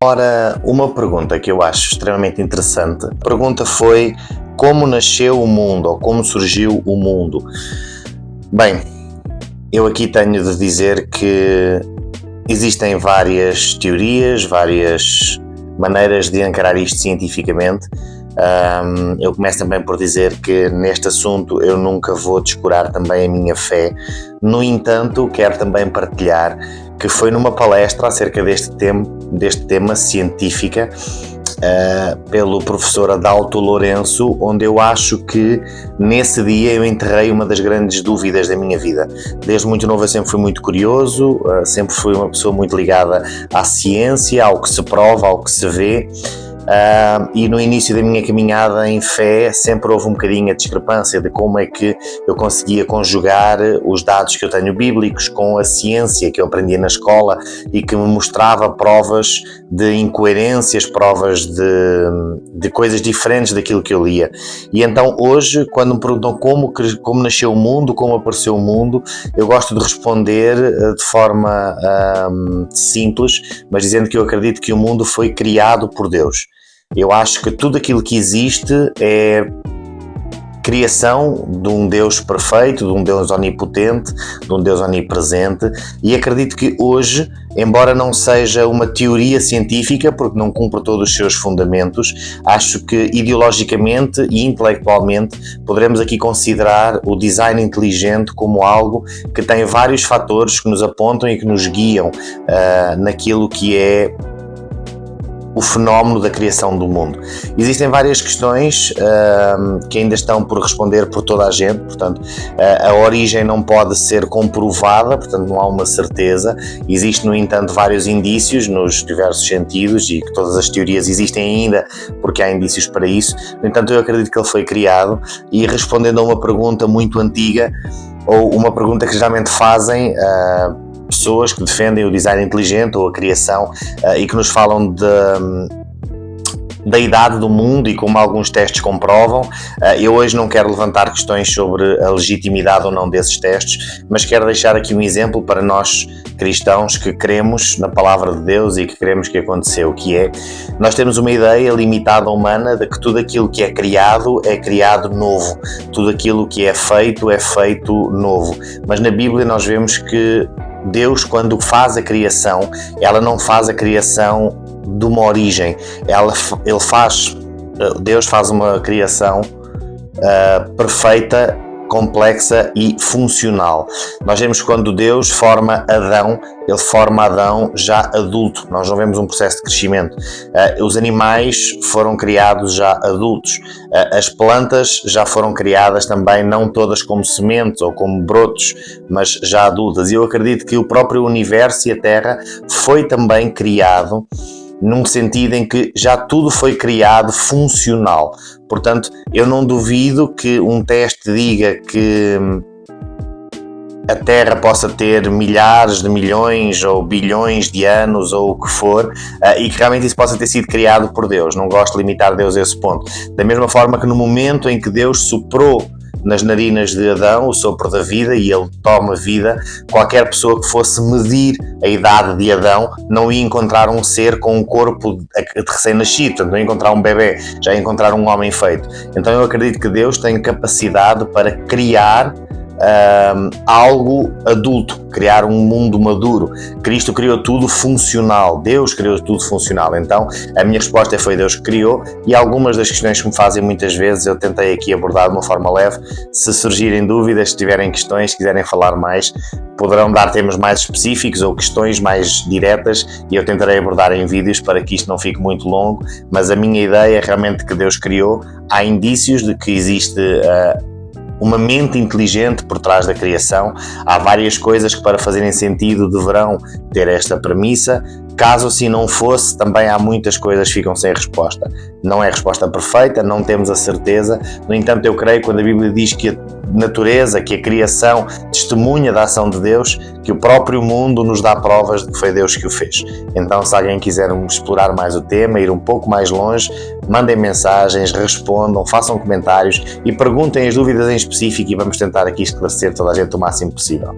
Ora, uma pergunta que eu acho extremamente interessante. A pergunta foi: como nasceu o mundo, ou como surgiu o mundo? Bem, eu aqui tenho de dizer que existem várias teorias, várias maneiras de encarar isto cientificamente. Eu começo também por dizer que neste assunto eu nunca vou descurar também a minha fé. No entanto, quero também partilhar que foi numa palestra acerca deste tema científica pelo professor Adalto Lourenço, onde eu acho que nesse dia eu enterrei uma das grandes dúvidas da minha vida. Desde muito novo eu sempre fui muito curioso, sempre fui uma pessoa muito ligada à ciência, ao que se prova, ao que se vê. E no início da minha caminhada em fé sempre houve um bocadinho a discrepância de como é que eu conseguia conjugar os dados que eu tenho bíblicos com a ciência que eu aprendi na escola e que me mostrava provas de incoerências, provas de coisas diferentes daquilo que eu lia. E então hoje, quando me perguntam como nasceu o mundo, como apareceu o mundo, eu gosto de responder de forma simples, mas dizendo que eu acredito que o mundo foi criado por Deus. Eu acho que tudo aquilo que existe é criação de um Deus perfeito, de um Deus onipotente, de um Deus onipresente, e acredito que hoje, embora não seja uma teoria científica, porque não cumpre todos os seus fundamentos, acho que ideologicamente e intelectualmente poderemos aqui considerar o design inteligente como algo que tem vários fatores que nos apontam e que nos guiam naquilo que é o fenómeno da criação do mundo. Existem várias questões que ainda estão por responder por toda a gente, portanto, a origem não pode ser comprovada, portanto não há uma certeza. Existem, no entanto, vários indícios nos diversos sentidos e que todas as teorias existem ainda porque há indícios para isso. No entanto, eu acredito que ele foi criado e respondendo a uma pergunta muito antiga, ou uma pergunta que geralmente fazem pessoas que defendem o design inteligente ou a criação e que nos falam da idade do mundo e como alguns testes comprovam. Eu hoje não quero levantar questões sobre a legitimidade ou não desses testes, mas quero deixar aqui um exemplo para nós cristãos que cremos na palavra de Deus e que queremos que aconteceu, que é, nós temos uma ideia limitada humana de que tudo aquilo que é criado novo, tudo aquilo que é feito novo, mas na Bíblia nós vemos que Deus, quando faz a criação, ela não faz a criação de uma origem, Deus faz uma criação perfeita, complexa e funcional. Nós vemos que quando Deus forma Adão, ele forma Adão já adulto, nós não vemos um processo de crescimento. Os animais foram criados já adultos, as plantas já foram criadas também, não todas como sementes ou como brotos, mas já adultas. E eu acredito que o próprio universo e a Terra foi também criado num sentido em que já tudo foi criado funcional. Portanto, eu não duvido que um teste diga que a Terra possa ter milhares de milhões ou bilhões de anos ou o que for, e que realmente isso possa ter sido criado por Deus. Não gosto de limitar Deus a esse ponto. Da mesma forma que no momento em que Deus soprou nas narinas de Adão o sopro da vida e ele toma vida, qualquer pessoa que fosse medir a idade de Adão não ia encontrar um ser com um corpo de recém-nascido, portanto não ia encontrar um bebê, já ia encontrar um homem feito. Então eu acredito que Deus tem capacidade para criar algo adulto, criar um mundo maduro. Cristo criou tudo funcional, Deus criou tudo funcional. Então a minha resposta foi Deus que criou, e algumas das questões que me fazem muitas vezes eu tentei aqui abordar de uma forma leve. Se surgirem dúvidas, se tiverem questões, se quiserem falar mais, poderão dar temas mais específicos ou questões mais diretas e eu tentarei abordar em vídeos para que isto não fique muito longo, mas a minha ideia é realmente que Deus criou. Há indícios de que existe uma mente inteligente por trás da criação. Há várias coisas que, para fazerem sentido, deverão ter esta premissa. Caso assim não fosse, também há muitas coisas que ficam sem resposta. Não é resposta perfeita, não temos a certeza. No entanto, eu creio quando a Bíblia diz que a natureza, que a criação testemunha da ação de Deus, que o próprio mundo nos dá provas de que foi Deus que o fez. Então, se alguém quiser explorar mais o tema, ir um pouco mais longe, mandem mensagens, respondam, façam comentários e perguntem as dúvidas em específico, e vamos tentar aqui esclarecer toda a gente o máximo possível.